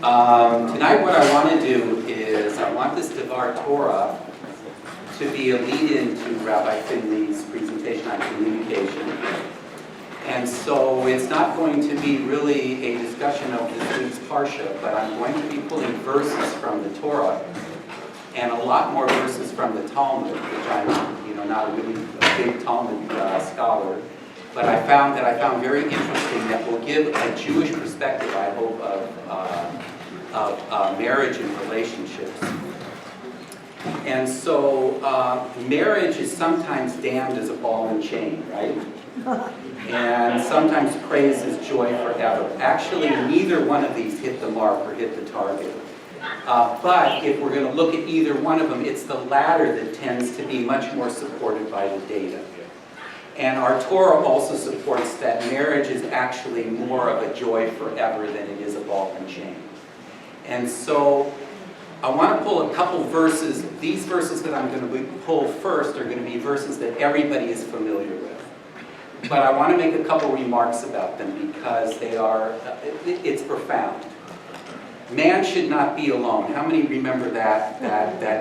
Tonight what I want to do is I want this Devar Torah to be a lead-in to Rabbi Finley's presentation on communication. And so it's not going to be really a discussion of this week's Parsha, but I'm going to be pulling verses from the Torah and a lot more verses from the Talmud, which I'm not a really big Talmud scholar, but I found very interesting that will give a Jewish perspective, I hope, of marriage and relationships. And so marriage is sometimes damned as a ball and chain, right? And sometimes praised as joy forever. Actually, neither one of these hit the mark or hit the target. But if we're going to look at either one of them, it's the latter that tends to be much more supported by the data. And our Torah also supports that marriage is actually more of a joy forever than it is a ball and chain. And so I want to pull a couple verses. These verses that I'm going to pull first are going to be verses that everybody is familiar with. But I want to make a couple remarks about them because it's profound. Man should not be alone. How many remember that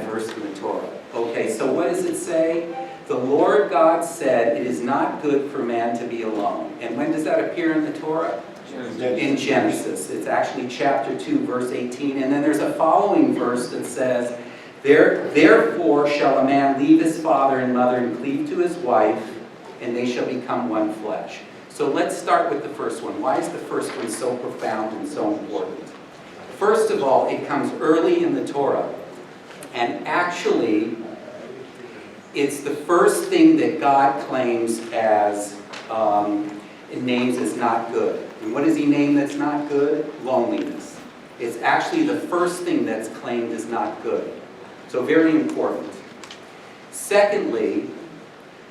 verse in the Torah? Okay, so what does it say? The Lord God said, it is not good for man to be alone. And when does that appear in the Torah? In Genesis. It's actually chapter 2, verse 18. And then there's a following verse that says, Therefore shall a man leave his father and mother and cleave to his wife, and they shall become one flesh. So let's start with the first one. Why is the first one so profound and so important? First of all, it comes early in the Torah. And actually, it's the first thing that God claims as, names as not good. And what does he name that's not good? Loneliness. It's actually the first thing that's claimed as not good. So very important. Secondly,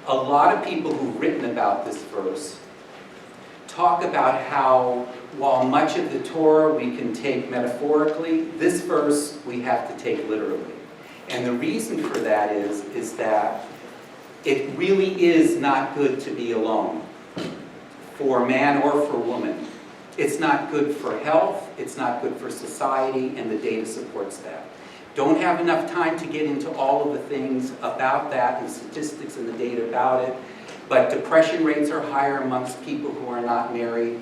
a lot of people who've written about this verse talk about how, while much of the Torah we can take metaphorically, this verse we have to take literally. And the reason for that is that it really is not good to be alone, for man or for woman. It's not good for health, it's not good for society, and the data supports that. Don't have enough time to get into all of the things about that and statistics and the data about it, but depression rates are higher amongst people who are not married.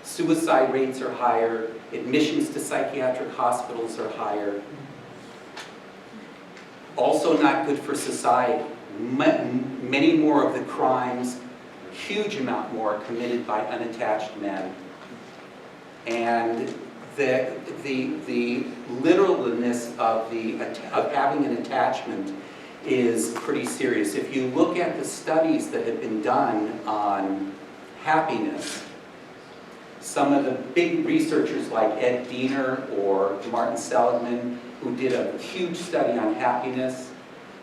Suicide rates are higher. Admissions to psychiatric hospitals are higher. Also not good for society. Many more of the crimes, huge amount more, committed by unattached men. And the literalness of having an attachment is pretty serious. If you look at the studies that have been done on happiness, some of the big researchers like Ed Diener or Martin Seligman, who did a huge study on happiness,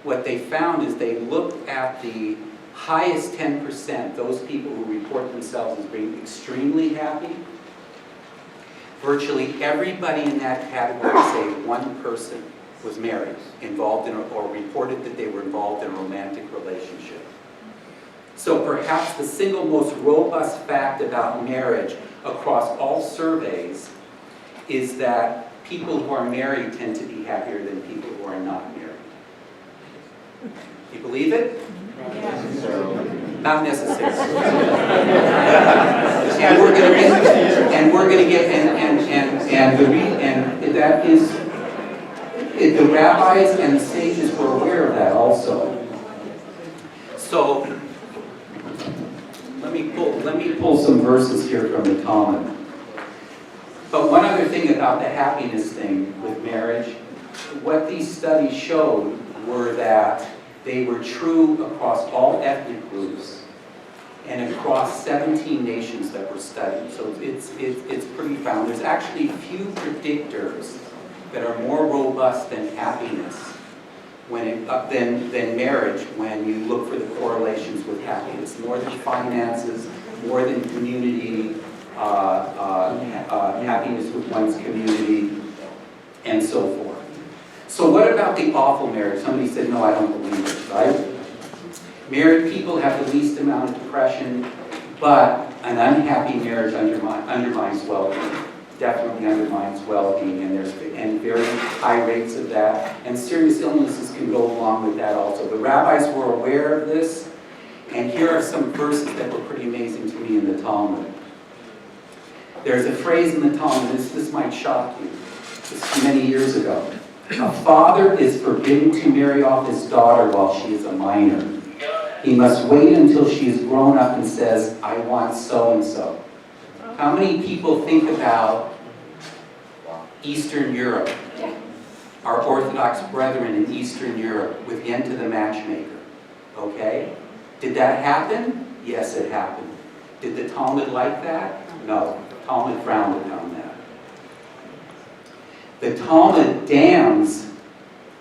what they found is they looked at the highest 10%, those people who report themselves as being extremely happy. Virtually everybody in that category, save one person, was married, involved in, or reported that they were involved in a romantic relationship. So perhaps the single most robust fact about marriage across all surveys is that people who are married tend to be happier than people who are not married. You believe it? Yeah. Not necessarily. and we're going to get, that is, the rabbis and the sages were aware of that also. So let me pull some verses here from the Talmud. But one other thing about the happiness thing with marriage, what these studies showed were that they were true across all ethnic groups and across 17 nations that were studied. So it's pretty profound. There's actually few predictors that are more robust than happiness than marriage when you look for the correlations with happiness. More than finances, more than community, happiness with one's community, and so forth. So what about the awful marriage? Somebody said, no, I don't believe it, right? Married people have the least amount of depression, but an unhappy marriage undermines well-being. definitely undermines well-being, and there's very high rates of that, and serious illnesses can go along with that also. The rabbis were aware of this, and here are some verses that were pretty amazing to me in the Talmud. There's a phrase in the Talmud, this might shock you. This is many years ago. A father is forbidden to marry off his daughter while she is a minor. He must wait until she is grown up and says, I want so-and-so. How many people think about Eastern Europe, our Orthodox brethren in Eastern Europe, with Yenta the matchmaker? Okay? Did that happen? Yes, it happened. Did the Talmud like that? No. The Talmud frowned upon that. The Talmud damns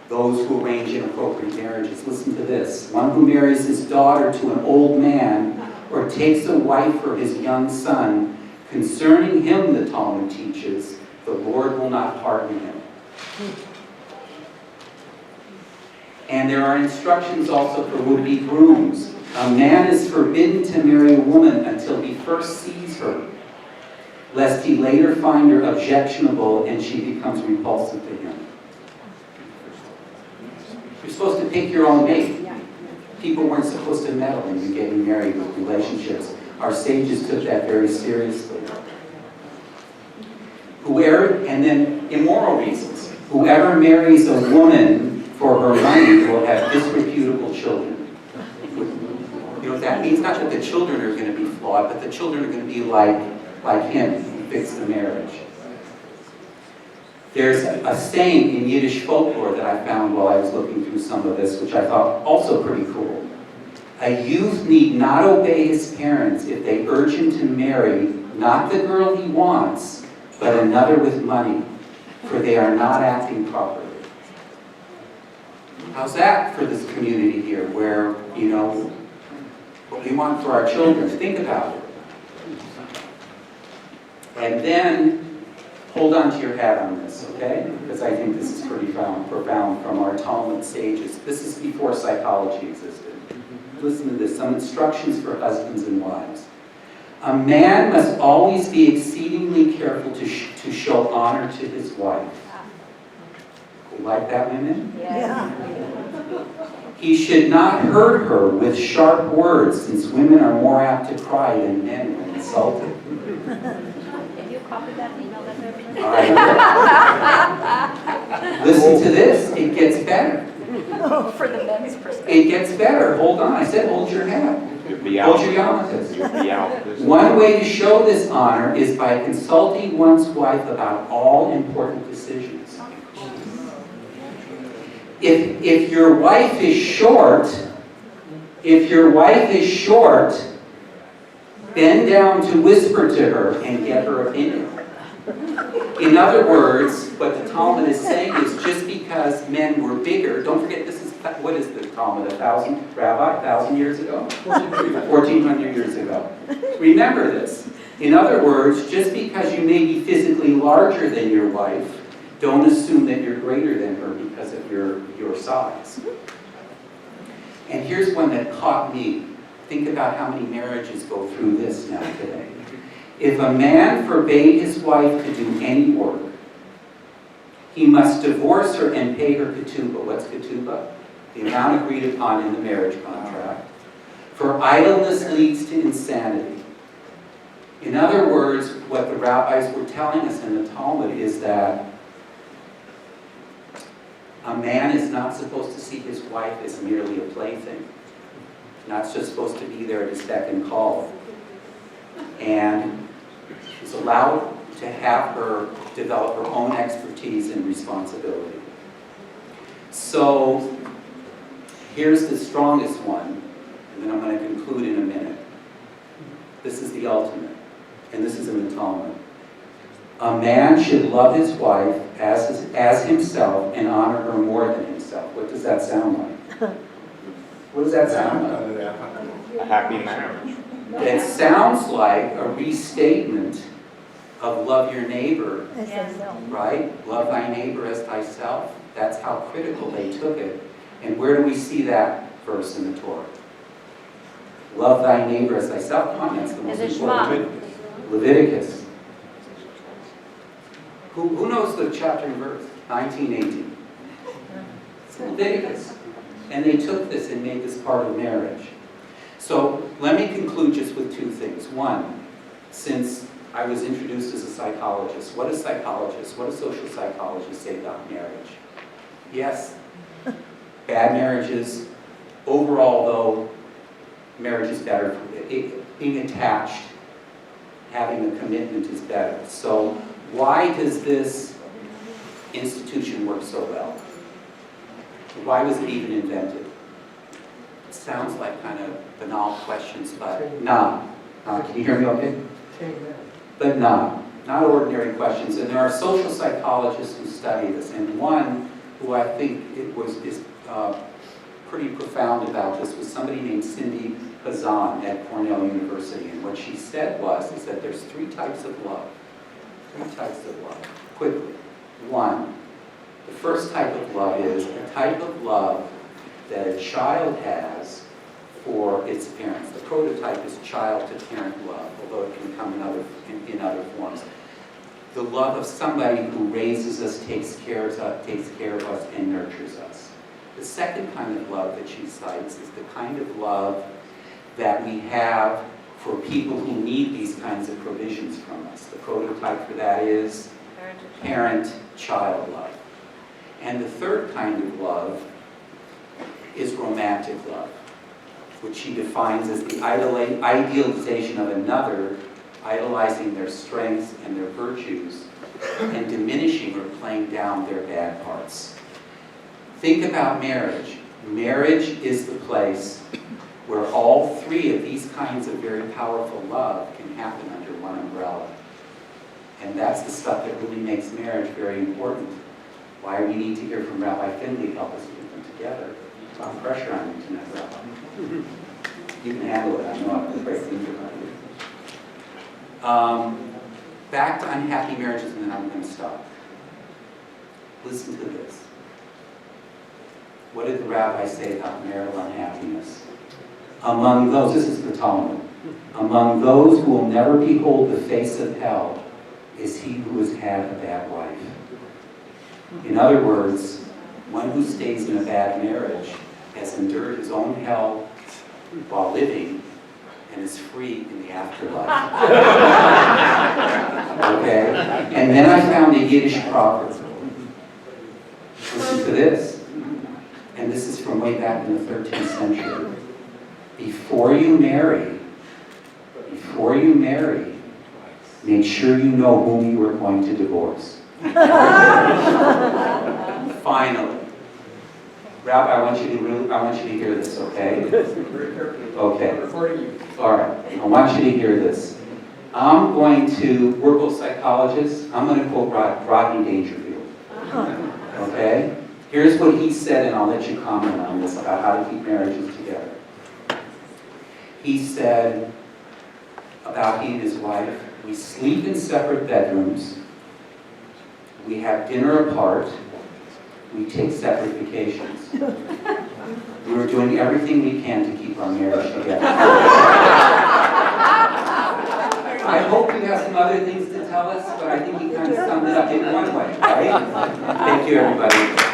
those who arrange inappropriate marriages. Listen to this. One who marries his daughter to an old man or takes a wife for his young son, concerning him, the Talmud teaches, the Lord will not pardon him. And there are instructions also for would-be grooms. A man is forbidden to marry a woman until he first sees her, lest he later find her objectionable and she becomes repulsive to him. You're supposed to pick your own mate. People weren't supposed to meddle in you getting married with relationships. Our sages took that very seriously. And then immoral reasons. Whoever marries a woman for her money will have disreputable children. You know what that means? Not that the children are going to be flawed, but the children are going to be like him who fixed the marriage. There's a saying in Yiddish folklore that I found while I was looking through some of this, which I thought also pretty cool. A youth need not obey his parents if they urge him to marry not the girl he wants, but another with money, for they are not acting properly. How's that for this community here, where, you know, what we want for our children? Think about it. And then, hold on to your hat on this, okay? Because I think this is pretty profound from our Talmud sages. This is before psychology existed. Listen to this, some instructions for husbands and wives. A man must always be exceedingly careful to show honor to his wife. You like that, women? Yeah. He should not hurt her with sharp words, since women are more apt to cry than men when insulted. Can you copy that and email that to everybody? Listen to this, it gets better. For the men's perspective. It gets better. Hold on, I said hold your hat. You'll be out. Hold your yarmulkes. You'll be out. One way to show this honor is by consulting one's wife about all important decisions. If your wife is short, bend down to whisper to her and get her opinion. In other words, what the Talmud is saying is just because men were bigger, don't forget this is, what is the Talmud, 1,000 years ago? 1,400 years ago. Remember this. In other words, just because you may be physically larger than your wife, don't assume that you're greater than her because of your size. And here's one that caught me. Think about how many marriages go through this now today. If a man forbade his wife to do any work, he must divorce her and pay her ketubah. What's ketubah? The amount agreed upon in the marriage contract. For idleness leads to insanity. In other words, what the rabbis were telling us in the Talmud is that a man is not supposed to see his wife as merely a plaything. Not just supposed to be there at his beck and call. And is allowed to have her develop her own expertise and responsibility. So here's the strongest one, and then I'm going to conclude in a minute. This is the ultimate, and this is in the Talmud. A man should love his wife as himself and honor her more than himself. What does that sound like? What does that sound like? A happy marriage. It sounds like a restatement of love your neighbor, right? Love thy neighbor as thyself. That's how critical they took it. And where do we see that verse in the Torah? Love thy neighbor as thyself. Come on, that's the most important. Leviticus. Who knows the chapter and verse? 19:18. It's Leviticus. And they took this and made this part of marriage. So let me conclude just with two things. One, since I was introduced as a psychologist, what do social psychologists say about marriage? Yes, bad marriages. Overall, though, marriage is better. Being attached, having a commitment is better. So why does this institution work so well? Why was it even invented? It sounds like kind of banal questions, but nah. Can you hear me okay? But nah, not ordinary questions. And there are social psychologists who study this, and one who I think is pretty profound about this was somebody named Cindy Kahan at Cornell University. And what she said is that there's three types of love. Three types of love. Quickly. One, the first type of love is the type of love that a child has for its parents. The prototype is child-to-parent love, although it can come in other forms. The love of somebody who raises us, takes care of us, and nurtures us. The second kind of love that she cites is the kind of love that we have for people who need these kinds of provisions from us. The prototype for that is parent-child love. And the third kind of love is romantic love, which she defines as the idealization of another, idolizing their strengths and their virtues, and diminishing or playing down their bad parts. Think about marriage. Marriage is the place where all three of these kinds of very powerful love can happen under one umbrella. And that's the stuff that really makes marriage very important. Why we need to hear from Rabbi Finley to help us put them together. It's on pressure on you tonight, Rabbi. You can handle it. I know I'm afraid things about you. Back to unhappy marriages, and then I'm going to stop. Listen to this. What did the rabbi say about marital unhappiness? Among those, this is the Talmud, among those who will never behold the face of hell is he who has had a bad wife. In other words, one who stays in a bad marriage has endured his own hell while living and is free in the afterlife. Okay? And then I found a Yiddish proverb. Listen to this. And this is from way back in the 13th century. Before you marry, make sure you know whom you are going to divorce. Finally. Rabbi, I want you to hear this, okay? Okay. All right. I want you to hear this. We're both psychologists. I'm going to quote Rodney Dangerfield. Okay? Here's what he said, and I'll let you comment on this about how to keep marriages together. He said about he and his wife, we sleep in separate bedrooms, we have dinner apart, we take separate vacations. We were doing everything we can to keep our marriage together. I hope you have some other things to tell us, but I think he kind of summed it up in one way, right? Thank you, everybody.